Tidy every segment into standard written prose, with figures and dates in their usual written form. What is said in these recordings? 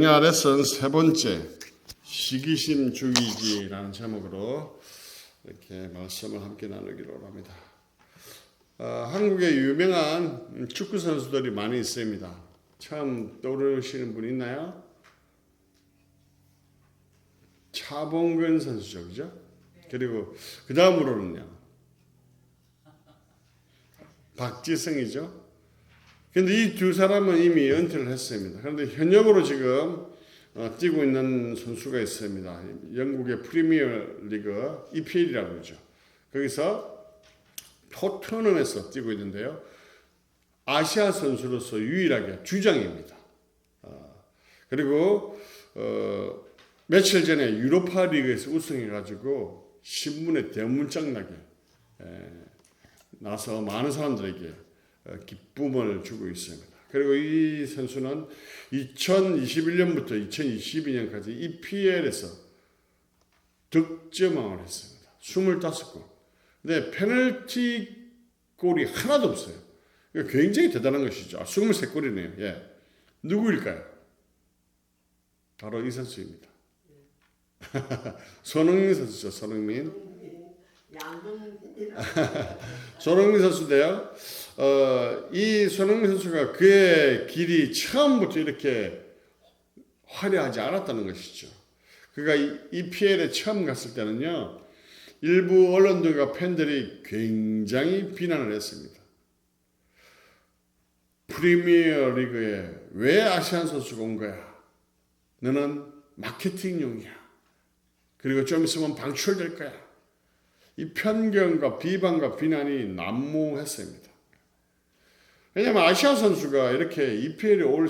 영야 레슨 세 번째, 시기심 죽이기라는 제목으로 이렇게 말씀을 함께 나누기로 합니다. 한국에 유명한 축구 선수들이 많이 있습니다. 처음 떠오르시는 분 있나요? 차범근 선수죠, 그죠? 그리고 그 다음으로는요, 박지성이죠. 근데 이 두 사람은 이미 은퇴를 했습니다. 그런데 현역으로 지금 뛰고 있는 선수가 있습니다. 영국의 프리미어 리그 EPL이라고 그러죠. 거기서 토트넘에서 뛰고 있는데요. 아시아 선수로서 유일하게 주장입니다. 그리고 며칠 전에 유로파 리그에서 우승해가지고 신문에 대문짝 나게 나서 많은 사람들에게 기쁨을 주고 있습니다. 그리고 이 선수는 2021년부터 2022년까지 EPL에서 득점왕을 했습니다. 25골. 근데 페널티 골이 하나도 없어요. 굉장히 대단한 것이죠. 23골이네요. 예. 누구일까요? 바로 이 선수입니다. 손흥민 선수죠. 손흥민. 손흥민 선수인데요. 이 손흥민 선수가 그의 길이 처음부터 이렇게 화려하지 않았다는 것이죠. 그가 EPL에 처음 갔을 때는요, 일부 언론들과 팬들이 굉장히 비난을 했습니다. 프리미어 리그에 왜 아시안 선수가 온 거야? 너는 마케팅용이야. 그리고 좀 있으면 방출될 거야. 이 편견과 비방과 비난이 난무했습니다. 왜냐하면 아시아 선수가 이렇게 EPL에 올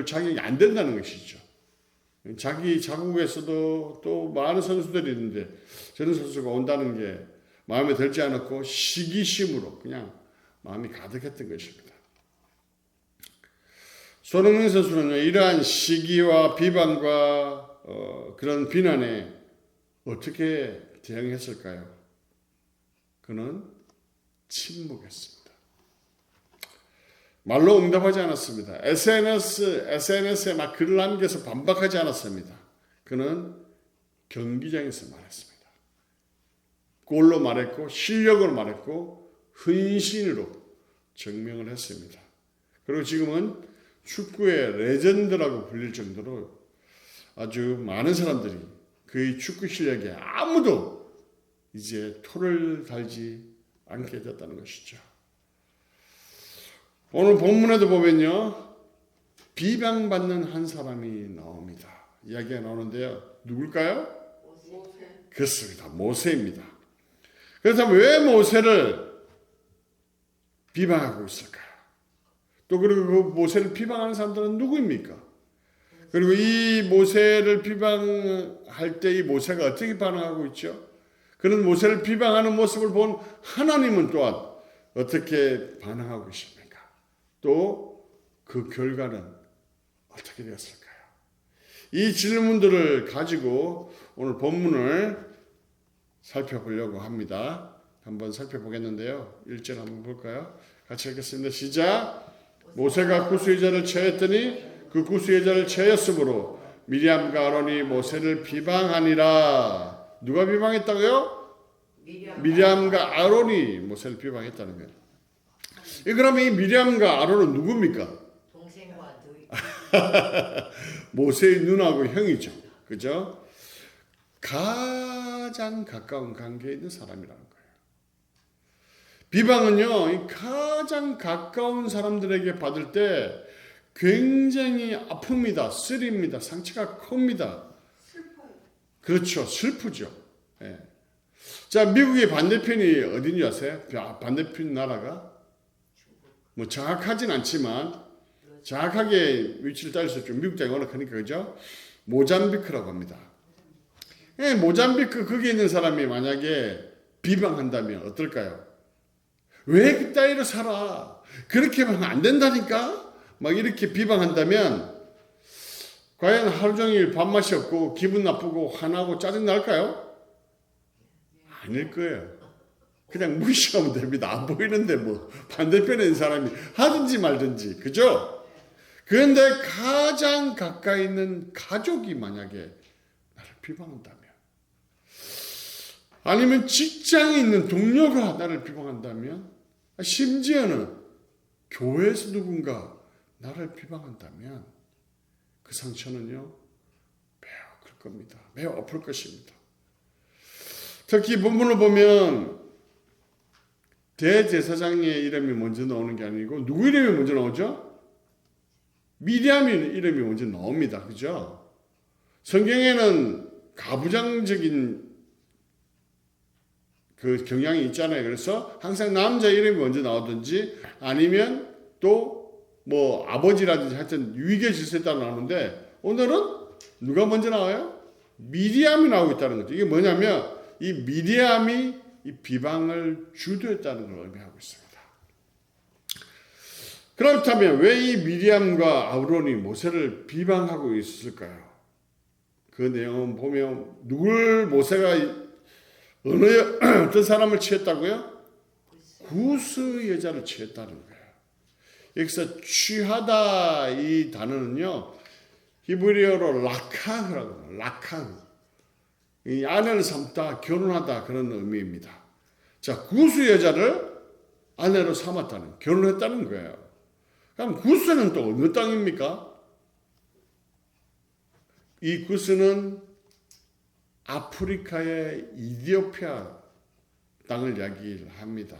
자격이 안 된다는 것이죠. 자기 자국에서도 또 많은 선수들이 있는데 저런 선수가 온다는 게 마음에 들지 않았고 시기심으로 그냥 마음이 가득했던 것입니다. 손흥민 선수는 이러한 시기와 비방과 그런 비난에 어떻게 대응했을까요? 그는 침묵했습니다. 말로 응답하지 않았습니다. SNS에 막 글을 남겨서 반박하지 않았습니다. 그는 경기장에서 말했습니다. 골로 말했고 실력으로 말했고 헌신으로 증명을 했습니다. 그리고 지금은 축구의 레전드라고 불릴 정도로 아주 많은 사람들이 그의 축구 실력에 아무도 이제 토를 달지 않게 됐다는 것이죠. 오늘 본문에도 보면요, 비방받는 한 사람이 나옵니다. 이야기가 나오는데요. 누굴까요? 모세. 그렇습니다. 모세입니다. 그렇다면 왜 모세를 비방하고 있을까요? 또 그리고 그 모세를 비방하는 사람들은 누구입니까? 그리고 이 모세를 비방할 때 이 모세가 어떻게 반응하고 있죠? 그런 모세를 비방하는 모습을 본 하나님은 또한 어떻게 반응하고 계십니까? 또 그 결과는 어떻게 되었을까요? 이 질문들을 가지고 오늘 본문을 살펴보려고 합니다. 한번 살펴보겠는데요. 1절 한번 볼까요? 같이 읽겠습니다. 시작! 모세가 구수의자를 체했더니 그 구수의자를 체였으므로 미리암과 아론이 모세를 비방하니라. 누가 비방했다고요? 미리암과 아론이 모세를 비방했다는 거예요. 그러면 이 미리암과 아론은 누굽니까? 동생과 누이. 모세의 누나하고 형이죠. 그죠? 가장 가까운 관계에 있는 사람이라는 거예요. 비방은요, 가장 가까운 사람들에게 받을 때 굉장히 아픕니다. 쓰립니다. 상처가 큽니다. 슬퍼요. 그렇죠. 슬프죠. 예. 자, 미국의 반대편이 어딘지 아세요? 반대편 나라가? 뭐 정확하진 않지만 정확하게 위치를 따질 수 있죠. 미국 땅이 워낙 크니까 그죠? 모잠비크라고 합니다. 예, 모잠비크 거기에 있는 사람이 만약에 비방한다면 어떨까요? 왜 그따위로 살아? 그렇게 하면 안 된다니까? 막 이렇게 비방한다면 과연 하루 종일 밥맛이 없고 기분 나쁘고 화나고 짜증 날까요? 아닐 거예요. 그냥 무시하면 됩니다. 안 보이는데 뭐 반대편에 있는 사람이 하든지 말든지. 그죠? 그런데 가장 가까이 있는 가족이 만약에 나를 비방한다면, 아니면 직장에 있는 동료가 나를 비방한다면, 심지어는 교회에서 누군가 나를 비방한다면 그 상처는요 매우 클 겁니다. 매우 아플 것입니다. 특히 본문을 보면 대제사장의 이름이 먼저 나오는 게 아니고 누구 이름이 먼저 나오죠? 미디암 이름이 먼저 나옵니다. 그죠? 성경에는 가부장적인 그 경향이 있잖아요. 그래서 항상 남자 이름이 먼저 나오든지 아니면 또 뭐 아버지라든지 하여튼 위계 질서에 따라 나오는데 오늘은 누가 먼저 나와요? 미디암이 나오고 있다는 거죠. 이게 뭐냐면 이 미디암이 이 비방을 주도했다는 걸 의미하고 있습니다. 그렇다면 왜 이 미디암과 아브론이 모세를 비방하고 있었을까요? 그 내용은 보면 누굴 모세가 어떤 사람을 취했다고요? 구스 여자를 취했다는 거예요. 여기서 취하다 이 단어는요 히브리어로 라카흐라고 해요. 라카흐. 이 아내를 삼다, 결혼하다 그런 의미입니다. 자, 구스 여자를 아내로 삼았다는, 결혼했다는 거예요. 그럼 구스는 또 어느 땅입니까? 이 구스는 아프리카의 이디오피아 땅을 이야기합니다.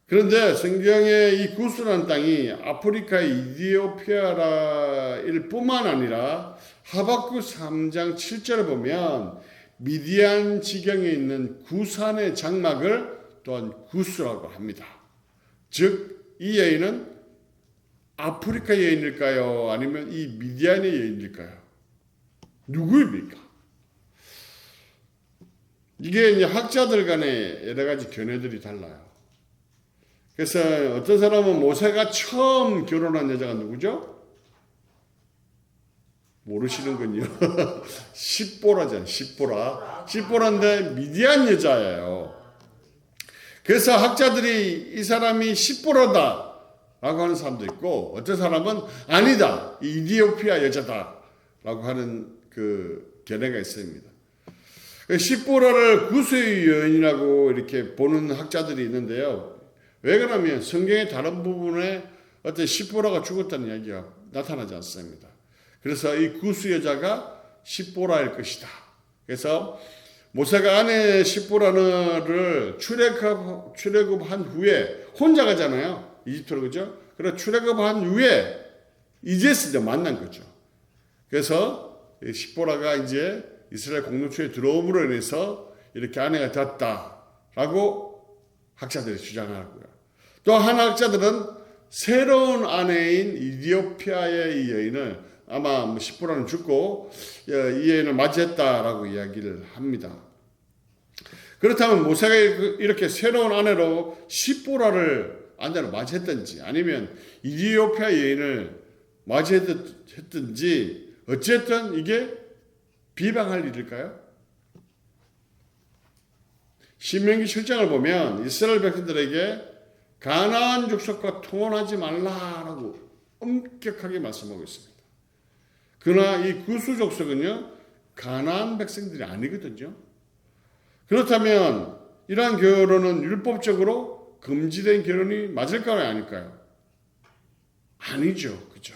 그런데 성경에 이 구스라는 땅이 아프리카의 이디오피아일 뿐만 아니라 하박국 3장 7절을 보면 미디안 지경에 있는 구산의 장막을 또한 구스라고 합니다. 즉, 이 여인은 아프리카 여인일까요? 아니면 이 미디안의 여인일까요? 누구입니까? 이게 이제 학자들 간에 여러 가지 견해들이 달라요. 그래서 어떤 사람은 모세가 처음 결혼한 여자가 누구죠? 모르시는군요. 십보라잖아요. 십보라인데 미디안 여자예요. 그래서 학자들이 이 사람이 십보라다 라고 하는 사람도 있고 어떤 사람은 아니다. 이디오피아 여자다 라고 하는 그 견해가 있습니다. 십보라를 구스의 여인이라고 이렇게 보는 학자들이 있는데요. 왜 그러냐면 성경의 다른 부분에 어떤 십보라가 죽었다는 이야기가 나타나지 않습니다. 그래서 이 구스 여자가 십보라일 것이다. 그래서 모세가 아내 십보라를 출애굽한 후에 혼자 가잖아요. 이집트로 그죠? 그래서 출애굽한 후에 이제서 만난 거죠. 그래서 십보라가 이제 이스라엘 공동체에 들어옴으로 인해서 이렇게 아내가 됐다라고 학자들이 주장하고요. 또 한 학자들은 새로운 아내인 이디오피아의 이 여인을 아마 십보라는 죽고 이 여인을 맞이했다라고 이야기를 합니다. 그렇다면 모세가 이렇게 새로운 아내로 십보라를 아내로 맞이했든지 아니면 이디오피아 여인을 맞이했든지 어쨌든 이게 비방할 일일까요? 신명기 7장을 보면 이스라엘 백성들에게 가나안 족속과 통혼하지 말라라고 엄격하게 말씀하고 있습니다. 그러나 이 구스 족속은요 가나안 백성들이 아니거든요. 그렇다면 이러한 결혼은 율법적으로 금지된 결혼이 맞을까요? 아닐까요? 아니죠. 그죠?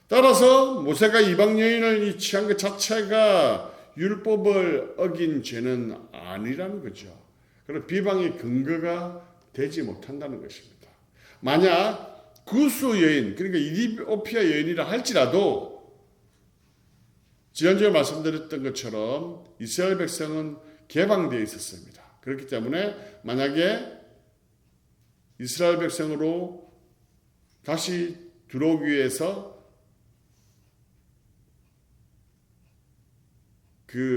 따라서 모세가 이방 여인을 취한 것 자체가 율법을 어긴 죄는 아니라는 거죠. 그럼 비방의 근거가 되지 못한다는 것입니다. 만약 구스 여인, 그러니까 이디오피아 여인이라 할지라도 지난주에 말씀드렸던 것처럼 이스라엘 백성은 개방되어 있었습니다. 그렇기 때문에 만약에 이스라엘 백성으로 다시 들어오기 위해서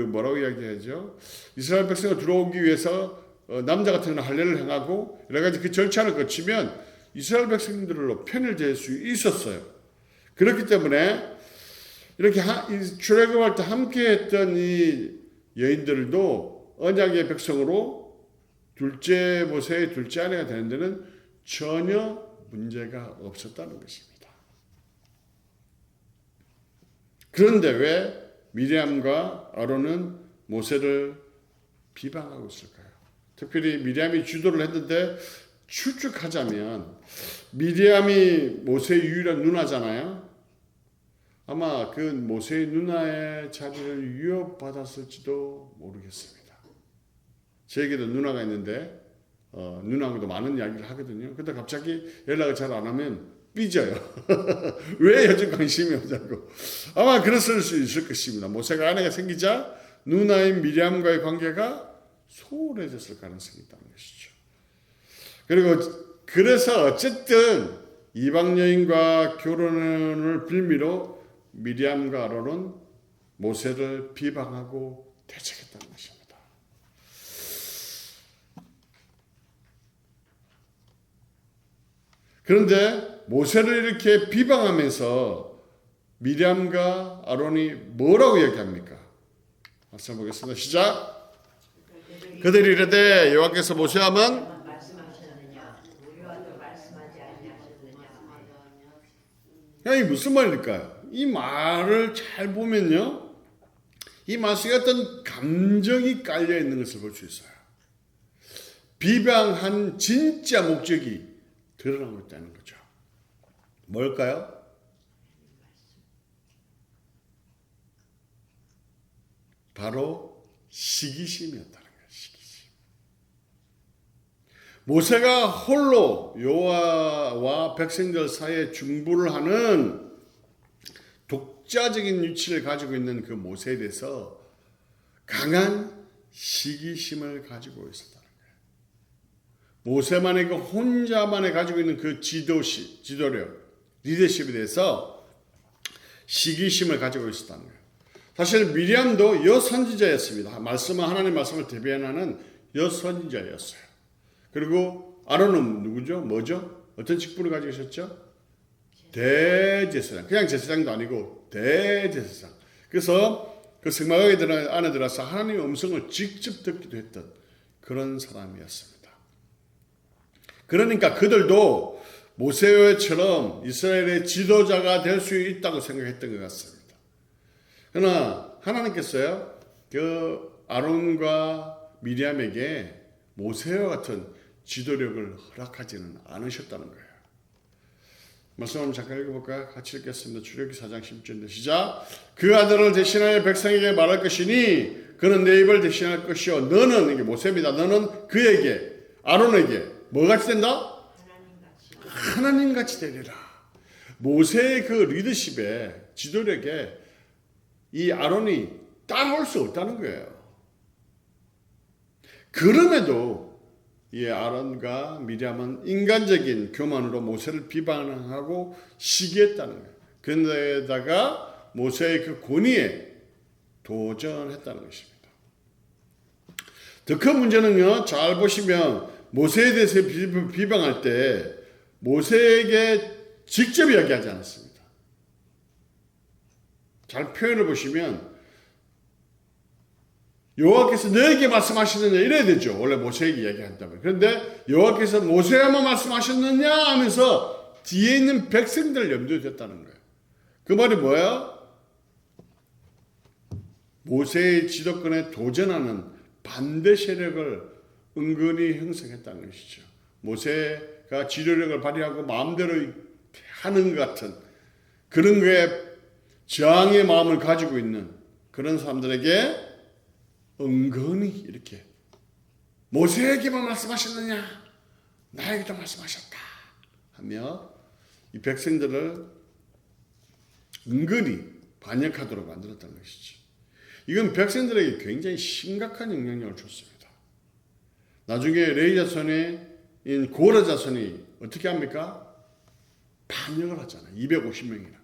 뭐라고 이야기하죠? 이스라엘 백성을 들어오기 위해서 남자 같은 경우는 할례를 행하고 여러 가지 그 절차를 거치면 이스라엘 백성들로 편일될 수 있었어요. 그렇기 때문에 이렇게 출애굽할 때 함께했던 이 여인들도 언약의 백성으로 모세의 둘째 아내가 되는 데는 전혀 문제가 없었다는 것입니다. 그런데 왜 미리암과 아론은 모세를 비방하고 있을까요? 특별히 미리암이 주도를 했는데 추측하자면 미리암이 모세의 유일한 누나잖아요. 아마 그 모세의 누나의 자리를 위협받았을지도 모르겠습니다. 저에게도 누나가 있는데 누나하고도 많은 이야기를 하거든요. 근데 갑자기 연락을 잘 안 하면 삐져요. 왜 요즘 관심이 없냐고. 아마 그랬을 수 있을 것입니다. 모세가 아내가 생기자 누나인 미리암과의 관계가 소홀해졌을 가능성이 있다는 것이죠. 그리고 그래서 어쨌든 이방 여인과 결혼을 빌미로 미리암과 아론은 모세를 비방하고 대적했다는 것입니다. 그런데 모세를 이렇게 비방하면서 미리암과 아론이 뭐라고 얘기합니까? 말씀 보겠습니다. 시작. 그들이 이르되 여호와께서 모세하면 이 무슨 말일까요? 이 말을 잘 보면요, 이 말씀에 어떤 감정이 깔려 있는 것을 볼 수 있어요. 비방한 진짜 목적이 드러나고 있다는 거죠. 뭘까요? 바로 시기심이었다는 거예요. 시기심. 모세가 홀로 여호와와 백성들 사이에 중보를 하는 독자적인 위치를 가지고 있는 그 모세에 대해서 강한 시기심을 가지고 있었다는 거예요. 모세만의 그 혼자만의 가지고 있는 그 지도력, 리더십에 대해서 시기심을 가지고 있었다는 거예요. 사실 미리암도 여선지자였습니다. 하나님의 말씀을 대변하는 여선지자였어요. 그리고 아론은 누구죠? 뭐죠? 어떤 직분을 가지고 있었죠? 대제사장. 그냥 제사장도 아니고 대제사장. 그래서 그 성막에 안에 들어서 하나님의 음성을 직접 듣기도 했던 그런 사람이었습니다. 그러니까 그들도 모세처럼 이스라엘의 지도자가 될 수 있다고 생각했던 것 같습니다. 그러나 하나님께서요, 그 아론과 미리암에게 모세와 같은 지도력을 허락하지는 않으셨다는 거예요. 말씀 한번 잠깐 읽어볼까요? 같이 읽겠습니다. 출애굽기 4장 10절인데 시작. 그 아들을 대신하여 백성에게 말할 것이니 그는 내 입을 대신할 것이요 너는, 이게 모세입니다. 너는 그에게, 아론에게 뭐같이 된다? 하나님같이 되리라. 모세의 그 리더십에, 지도력에 이 아론이 따라올 수 없다는 거예요. 그럼에도 이 아론과 미리암은 인간적인 교만으로 모세를 비방하고 시기했다는 거예요. 그런데다가 모세의 그 권위에 도전했다는 것입니다. 더 큰 문제는요, 잘 보시면 모세에 대해서 비방할 때 모세에게 직접 이야기하지 않았습니다. 잘 표현을 보시면 여호와께서 너에게 말씀하시느냐 이래야 되죠. 원래 모세에게 이야기한다면. 그런데 여호와께서 모세에만 말씀하셨느냐 하면서 뒤에 있는 백성들을 염두에 뒀다는 거예요. 그 말이 뭐야? 모세의 지도권에 도전하는 반대 세력을 은근히 형성했다는 것이죠. 모세가 지도력을 발휘하고 마음대로 하는 것 같은 그런 거에 저항의 마음을 가지고 있는 그런 사람들에게 은근히 이렇게 모세에게만 말씀하셨느냐 나에게도 말씀하셨다 하며 이 백성들을 은근히 반역하도록 만들었다는 것이죠. 이건 백성들에게 굉장히 심각한 영향력을 줬습니다. 나중에 레위 자손인 고라 자손이 어떻게 합니까? 반역을 하잖아요. 250명이나.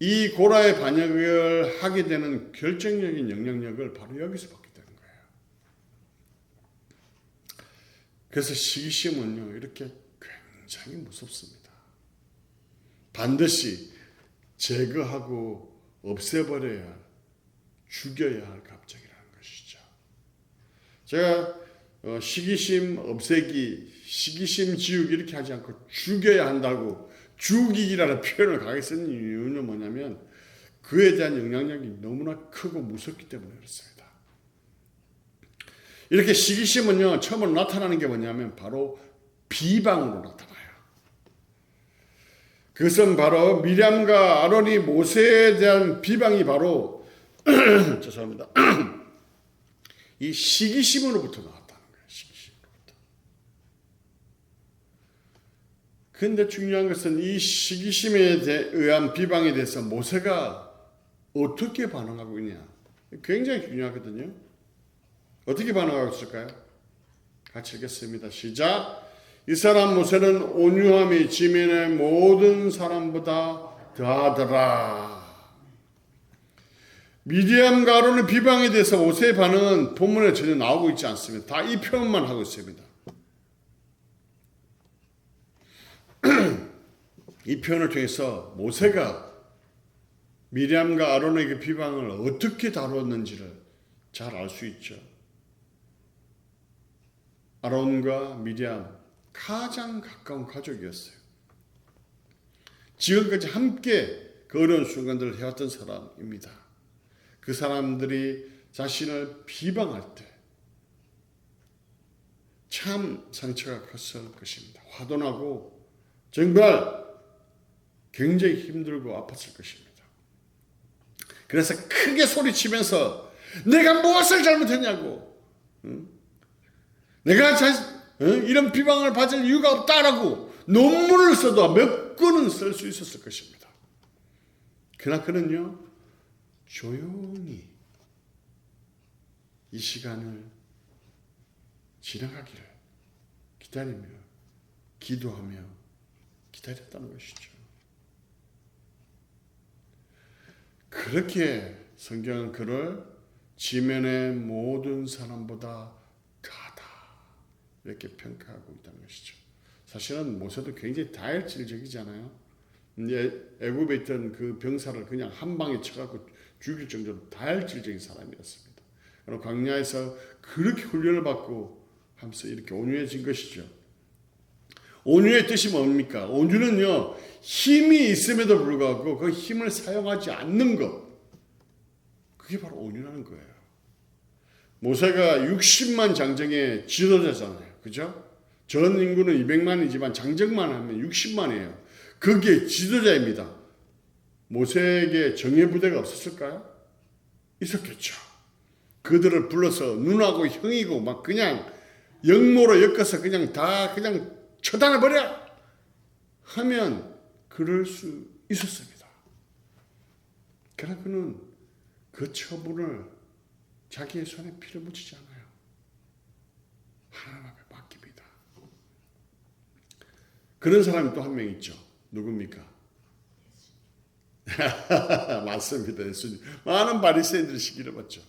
이 고라의 반역을 하게 되는 결정적인 영향력을 바로 여기서 받게 되는 거예요. 그래서 시기심은요, 이렇게 굉장히 무섭습니다. 반드시 제거하고 없애버려야 할, 죽여야 할 갑작이라는 것이죠. 제가 시기심 없애기, 시기심 지우기 이렇게 하지 않고 죽여야 한다고, 죽이기라는 표현을 강하게 쓴 이유는 뭐냐면 그에 대한 영향력이 너무나 크고 무섭기 때문에 그렇습니다. 이렇게 시기심은요, 처음으로 나타나는 게 뭐냐면 바로 비방으로 나타나요. 그것은 바로 미리암과 아론이 모세에 대한 비방이 바로 죄송합니다. 이 시기심으로부터 나왔다는 거예요. 시기심으로부터. 그런데 중요한 것은 이 시기심에 의한 비방에 대해서 모세가 어떻게 반응하고 있냐. 굉장히 중요하거든요. 어떻게 반응하고 있을까요? 같이 읽겠습니다. 시작. 이 사람 모세는 온유함이 지면의 모든 사람보다 더하더라. 미디암과 아론의 비방에 대해서 모세의 반응은 본문에 전혀 나오고 있지 않습니다. 다 이 표현만 하고 있습니다. 이 표현을 통해서 모세가 미리암과 아론에게 비방을 어떻게 다루었는지를 잘 알 수 있죠. 아론과 미리암 가장 가까운 가족이었어요. 지금까지 함께 그 어려운 순간들을 해왔던 사람입니다. 그 사람들이 자신을 비방할 때 참 상처가 컸을 것입니다. 화도 나고 정말 굉장히 힘들고 아팠을 것입니다. 그래서 크게 소리치면서 내가 무엇을 잘못했냐고, 내가 이런 비방을 받을 이유가 없다라고 논문을 써도 몇 권은 쓸 수 있었을 것입니다. 그러나 그는요, 조용히 이 시간을 지나가기를 기다리며 기도하며 기다렸다는 것이죠. 그렇게 성경은 그를 지면의 모든 사람보다 더하다 이렇게 평가하고 있다는 것이죠. 사실은 모세도 굉장히 다혈질적이잖아요. 애굽에 있던 그 병사를 그냥 한 방에 쳐갖고 죽일 정도로 다혈질적인 사람이었습니다. 그리고 광야에서 그렇게 훈련을 받고 하면서 이렇게 온유해진 것이죠. 온유의 뜻이 뭡니까? 온유는요, 힘이 있음에도 불구하고 그 힘을 사용하지 않는 것, 그게 바로 온유라는 거예요. 모세가 60만 장정의 지도자잖아요. 그죠? 전 인구는 200만이지만 장정만 하면 60만이에요. 그게 지도자입니다. 모세에게 정예부대가 없었을까요? 있었겠죠. 그들을 불러서 누나고 형이고 막 그냥 영모로 엮어서 그냥 다 그냥 처단해버려 하면 그럴 수 있었습니다. 그러나 그는 그 처분을 자기의 손에 피를 묻히지 않아요. 하나님 앞에 맡깁니다. 그런 사람이 또 한 명 있죠. 누굽니까? 맞습니다. 예수님. 많은 바리새인들이 시기를 받죠.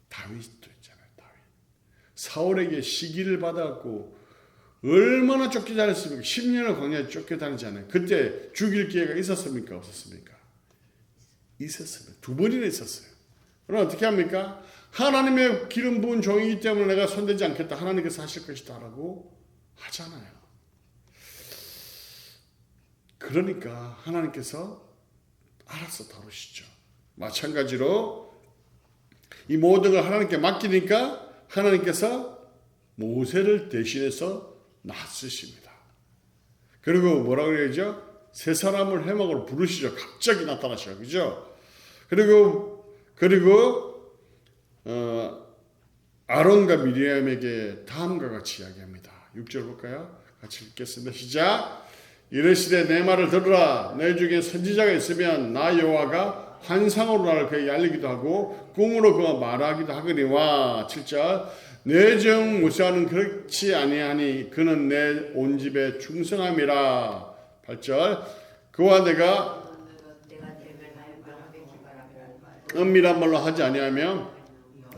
다윗도 있잖아요. 다윗. 사울에게 시기를 받았고 얼마나 쫓겨다녔습니까? 10년을 광야에 쫓겨다니잖아요. 그때 죽일 기회가 있었습니까? 없었습니까? 있었습니다. 2번이나 있었어요. 그럼 어떻게 합니까? 하나님의 기름 부은 종이기 때문에 내가 손대지 않겠다. 하나님께서 하실 것이다 라고 하잖아요. 그러니까 하나님께서 알아서 다루시죠. 마찬가지로 이 모든 걸 하나님께 맡기니까 하나님께서 모세를 대신해서 나서십니다. 그리고 뭐라고 그러죠? 세 사람을 회막으로 부르시죠. 갑자기 나타나셔. 그죠? 그리고 아론과 미리암에게 다음과 같이 이야기합니다. 6절 볼까요? 같이 읽겠습니다. 시작. 이르시되 내 말을 들으라. 내 중에 선지자가 있으면 나 여호와가 환상으로 나를 그에게 알리기도 하고 꿈으로 그가 말하기도 하거니와. 7절. 내 종 모세와는 그렇지 아니하니 그는 내 온 집에 충성함이라. 8절. 그와 내가 은밀한 말로 하지 아니하며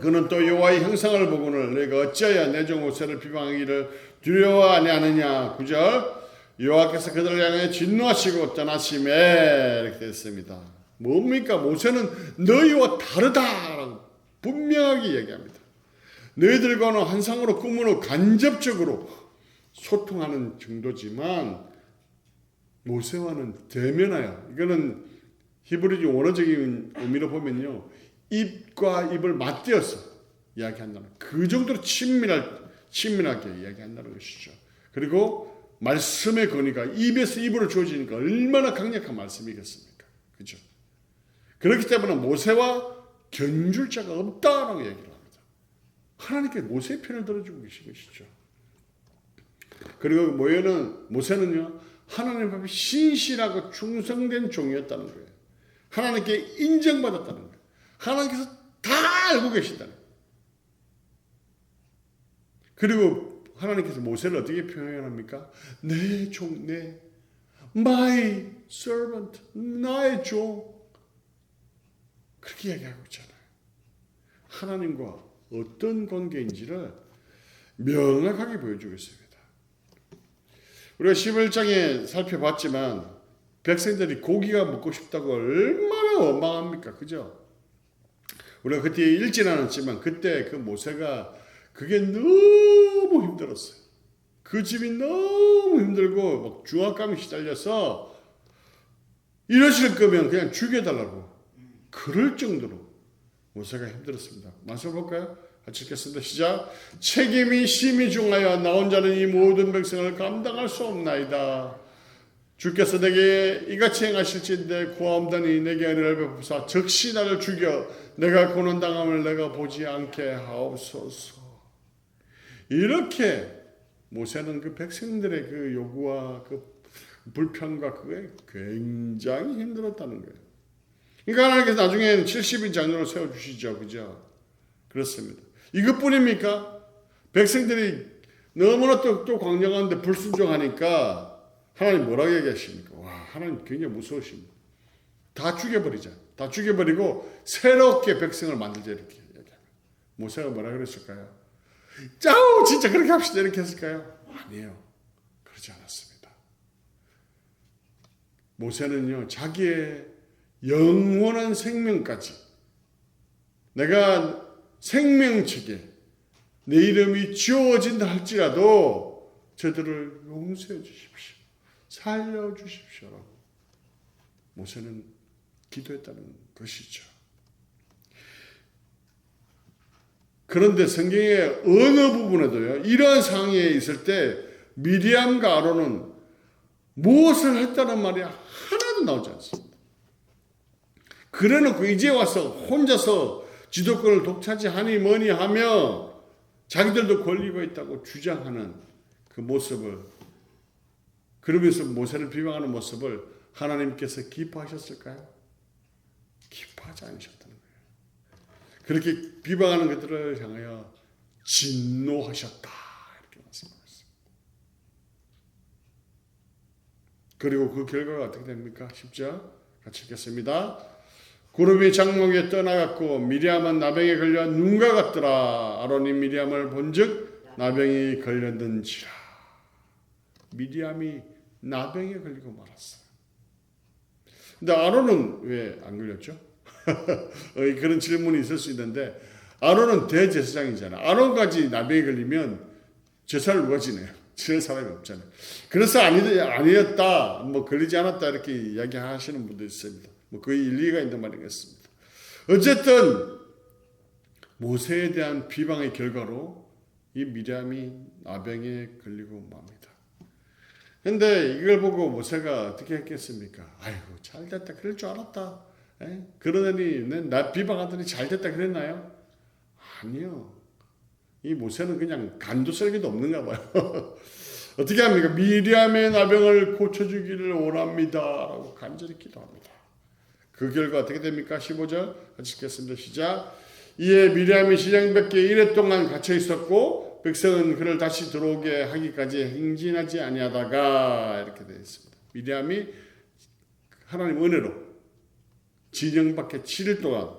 그는 또 여호와의 형상을 보고는 내가 어찌하여 내 종 모세를 비방하기를 두려워 아니하느냐. 9절. 여호와께서 그들을 향해 진노하시고 떠나심에 이렇게 됐습니다. 뭡니까? 모세는 너희와 다르다라고 분명하게 얘기합니다. 너희들과는 환상으로 꿈으로 간접적으로 소통하는 정도지만 모세와는 대면하여, 이거는 히브리어 원어적인 의미로 보면요, 입과 입을 맞대어서 이야기한다는, 그 정도로 친밀하게 이야기한다는 것이죠. 그리고 말씀의 권위가 입에서 입으로 주어지니까 얼마나 강력한 말씀이겠습니까? 그죠? 그렇기 때문에 모세와 견줄 자가 없다라고 얘기를 합니다. 하나님께 모세의 편을 들어주고 계신 것이죠. 그리고 모세는요, 하나님 앞에 신실하고 충성된 종이었다는 거예요. 하나님께 인정받았다는 거예요. 하나님께서 다 알고 계신다는 거예요. 그리고 하나님께서 모세를 어떻게 표현합니까? 내 종, my servant, 나의 종. 그렇게 이야기하고 있잖아요. 하나님과 어떤 관계인지를 명확하게 보여주고 있습니다. 우리가 11장에 살펴봤지만 백성들이 고기가 먹고 싶다고 얼마나 원망합니까? 그죠? 우리가 그때 읽지는 않았지만 그때 그 모세가 그게 너무 힘들었어요. 그 집이 너무 힘들고 막 중압감이 시달려서 이러실 거면 그냥 죽여달라고 그럴 정도로 모세가 힘들었습니다. 말씀 볼까요? 같이 읽겠습니다. 시작. 책임이 심히 중하여 나 혼자는 이 모든 백성을 감당할 수 없나이다. 주께서 내게 이같이 행하실진대 구하옵다니 내게 은혜를 베푸사 즉시 나를 죽여 내가 고난당함을 내가 보지 않게 하옵소서. 이렇게 모세는 그 백성들의 그 요구와 그 불평과 그게 굉장히 힘들었다는 거예요. 그러니까 하나님께서 나중에는 70인 장로를 세워주시죠. 그죠? 그렇습니다. 이것뿐입니까? 백성들이 너무나 또 광야 가운데 불순종하니까 하나님 뭐라고 얘기하십니까? 와, 하나님 굉장히 무서우십니다. 다 죽여버리자. 다 죽여버리고 새롭게 백성을 만들자 이렇게 얘기합니다. 모세가 뭐라 그랬을까요? 짜오 진짜 그렇게 합시다 이렇게 했을까요? 아니에요. 그렇지 않았습니다. 모세는요 자기의 영원한 생명까지 내가 생명책에 내 이름이 지워진다 할지라도 저들을 용서해 주십시오. 살려주십시오라고 모세는 기도했다는 것이죠. 그런데 성경의 어느 부분에도요 이러한 상황에 있을 때 미리암과 아론은 무엇을 했다는 말이 하나도 나오지 않습니다. 그래놓고 이제 와서 혼자서 지도권을 독차지하니 뭐니 하며 자기들도 권리가 있다고 주장하는 그 모습을, 그러면서 모세를 비방하는 모습을 하나님께서 기뻐하셨을까요? 기뻐하지 않으셨다는 거예요. 그렇게 비방하는 것들을 향하여 진노하셨다 이렇게 말씀하셨습니다. 그리고 그 결과가 어떻게 됩니까? 10절 같이 읽겠습니다. 구름이 장막에 떠나갔고 미리암은 나병에 걸려 눈과 같더라. 아론이 미리암을 본즉 나병이 걸렸는지라. 미리암이 나병에 걸리고 말았어요. 근데 아론은 왜 안 걸렸죠? 그런 질문이 있을 수 있는데 아론은 대제사장이잖아. 아론까지 나병에 걸리면 제사를 누가 지내요? 지낼 사람이 없잖아요. 그래서 아니었다, 뭐 걸리지 않았다 이렇게 이야기하시는 분도 있습니다. 뭐 거의 일리가 있는 말이겠습니다. 어쨌든 모세에 대한 비방의 결과로 이 미리암이 나병에 걸리고 맙니다. 근데 이걸 보고 모세가 어떻게 했겠습니까? 아이고 잘됐다 그럴 줄 알았다. 그러더니 나 비방하더니 잘됐다 그랬나요? 아니요. 이 모세는 그냥 간도 썰기도 없는가 봐요. 어떻게 합니까? 미리암의 나병을 고쳐주기를 원합니다 라고 간절히 기도합니다. 그 결과 어떻게 됩니까? 15절 같이 읽겠습니다. 시작. 이에 미리암이 시장 밖에 이래 동안 갇혀 있었고 백성은 그를 다시 들어오게 하기까지 행진하지 아니하다가 이렇게 되어 있습니다. 미리암이 하나님 은혜로 진영 밖에 7일 동안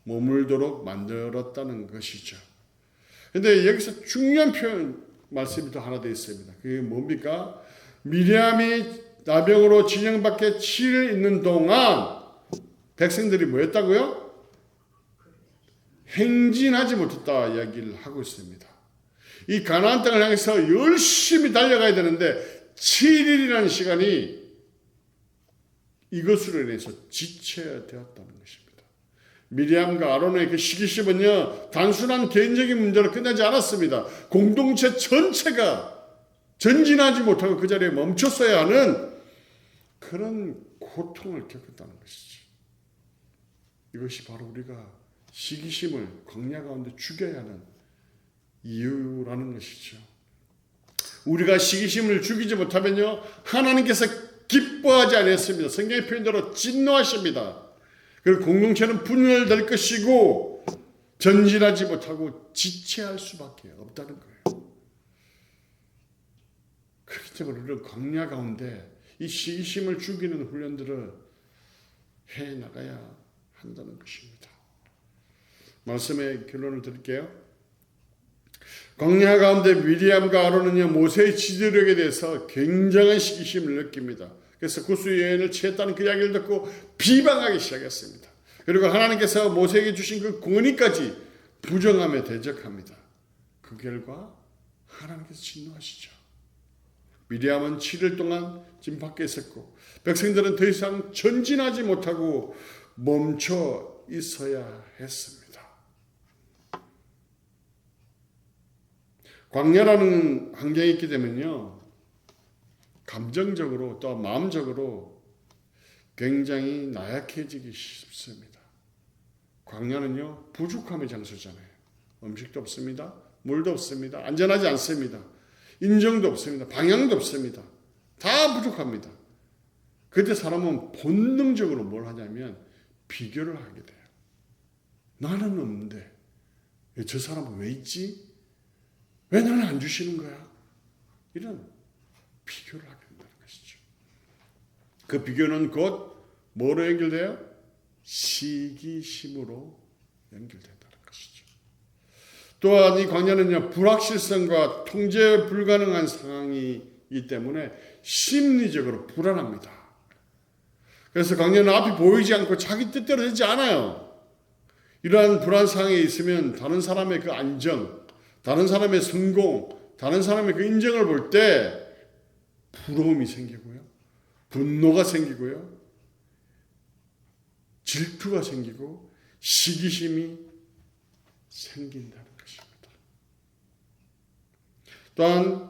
머물도록 만들었다는 것이죠. 그런데 여기서 중요한 표현 말씀이 또 하나 되어 있습니다. 그게 뭡니까? 미리암이 나병으로 진영 밖에 7일 있는 동안 백성들이 뭐였다고요? 행진하지 못했다 이야기를 하고 있습니다. 이 가나안 땅을 향해서 열심히 달려가야 되는데 7일이라는 시간이 이것으로 인해서 지체되었다는 것입니다. 미리암과 아론의 그 시기심은요, 단순한 개인적인 문제로 끝나지 않았습니다. 공동체 전체가 전진하지 못하고 그 자리에 멈췄어야 하는 그런 고통을 겪었다는 것이죠. 이것이 바로 우리가 시기심을 광야 가운데 죽여야 하는 이유라는 것이죠. 우리가 시기심을 죽이지 못하면요, 하나님께서 기뻐하지 않았습니다. 성경의 표현대로 진노하십니다. 그리고 공동체는 분열될 것이고 전진하지 못하고 지체할 수밖에 없다는 거예요. 그렇기 때문에 우리는 광야 가운데 이 시기심을 죽이는 훈련들을 해나가야 한다는 것입니다. 말씀의 결론을 드릴게요. 광야 가운데 미리암과 아론은요, 모세의 지도력에 대해서 굉장한 시기심을 느낍니다. 그래서 구수 여인을 취했다는 그 이야기를 듣고 비방하기 시작했습니다. 그리고 하나님께서 모세에게 주신 그 권위까지 부정하며 대적합니다. 그 결과 하나님께서 진노하시죠. 미리암은 7일 동안 집 밖에 있었고 백성들은 더 이상 전진하지 못하고 멈춰 있어야 했습니다. 광야라는 환경이 있게 되면요, 감정적으로 또 마음적으로 굉장히 나약해지기 쉽습니다. 광야는요, 부족함의 장소잖아요. 음식도 없습니다. 물도 없습니다. 안전하지 않습니다. 인정도 없습니다. 방향도 없습니다. 다 부족합니다. 그때 사람은 본능적으로 뭘 하냐면 비교를 하게 돼요. 나는 없는데 저 사람은 왜 있지? 왜 나는 안 주시는 거야? 이런 비교를 하게 된다는 것이죠. 그 비교는 곧 뭐로 연결돼요? 시기심으로 연결된다는 것이죠. 또한 이 광야는요, 불확실성과 통제 불가능한 상황이기 때문에 심리적으로 불안합니다. 그래서 광야는 앞이 보이지 않고 자기 뜻대로 되지 않아요. 이러한 불안 상황에 있으면 다른 사람의 그 안정, 다른 사람의 성공, 다른 사람의 그 인정을 볼 때 부러움이 생기고요, 분노가 생기고요, 질투가 생기고 시기심이 생긴다는 것입니다. 또한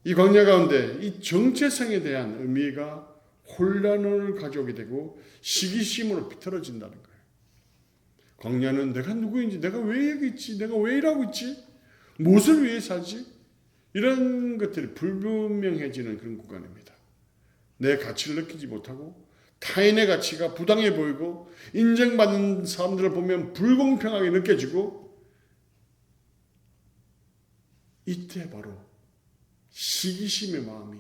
이 광야 가운데 이 정체성에 대한 의미가 혼란을 가져오게 되고 시기심으로 비틀어진다는 거예요. 광야는 내가 누구인지, 내가 왜 여기 있지, 내가 왜 일하고 있지, 무엇을 위해 살지, 이런 것들이 불분명해지는 그런 구간입니다. 내 가치를 느끼지 못하고 타인의 가치가 부당해 보이고 인정받는 사람들을 보면 불공평하게 느껴지고, 이때 바로 시기심의 마음이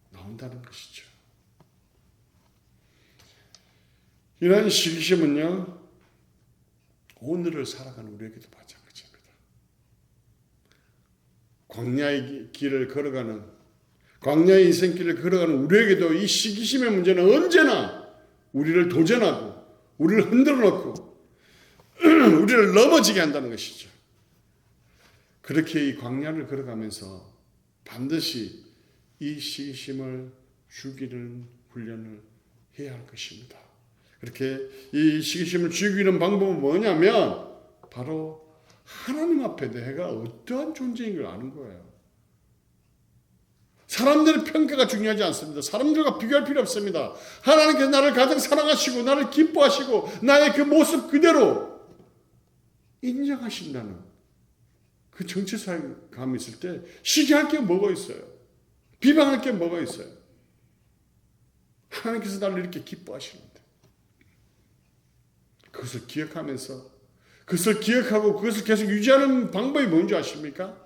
나온다는 것이죠. 이러한 시기심은요, 오늘을 살아가는 우리에게도 마찬가지입니다. 광야의 길을 걸어가는, 광야의 인생길을 걸어가는 우리에게도 이 시기심의 문제는 언제나 우리를 도전하고 우리를 흔들어 놓고 우리를 넘어지게 한다는 것이죠. 그렇게 이 광야를 걸어가면서 반드시 이 시기심을 죽이는 훈련을 해야 할 것입니다. 그렇게 이 시기심을 죽이는 방법은 뭐냐면 바로 하나님 앞에 내가 어떠한 존재인 걸 아는 거예요. 사람들의 평가가 중요하지 않습니다. 사람들과 비교할 필요 없습니다. 하나님께서 나를 가장 사랑하시고 나를 기뻐하시고 나의 그 모습 그대로 인정하신다는 그 정체성감이 있을 때 시기할 게 뭐가 있어요? 비방할 게 뭐가 있어요? 하나님께서 나를 이렇게 기뻐하시는데, 그것을 기억하면서, 그것을 기억하고 그것을 계속 유지하는 방법이 뭔지 아십니까?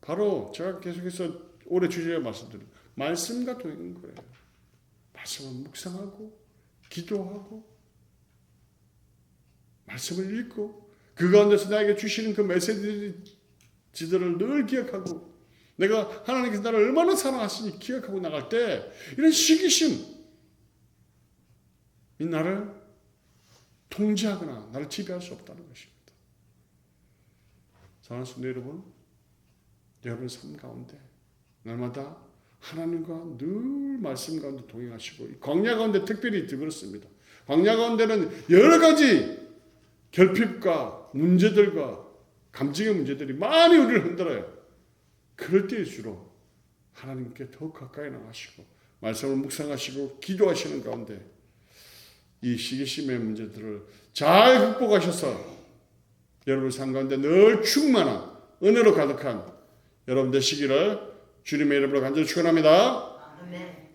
바로 제가 계속해서 올해 주제에 말씀드린 말씀과 동행인 거예요. 말씀을 묵상하고 기도하고 말씀을 읽고 그 가운데서 나에게 주시는 그 메시지들을 늘 기억하고 내가 하나님께서 나를 얼마나 사랑하시니 기억하고 나갈 때 이런 시기심, 이 나를 통제하거나 나를 지배할 수 없다는 것입니다. 사랑하는 성도 여러분, 여러분의 삶 가운데 날마다 하나님과 늘 말씀 가운데 동행하시고 광야 가운데 특별히 더 그렇습니다. 광야 가운데는 여러 가지 결핍과 문제들과 감정의 문제들이 많이 우리를 흔들어요. 그럴 때일수록 하나님께 더 가까이 나가시고 말씀을 묵상하시고 기도하시는 가운데 이 시기심의 문제들을 잘 극복하셔서 여러분 삶 가운데 늘 충만한 은혜로 가득한 여러분 되시기를 주님의 이름으로 간절히 축원합니다. 아멘.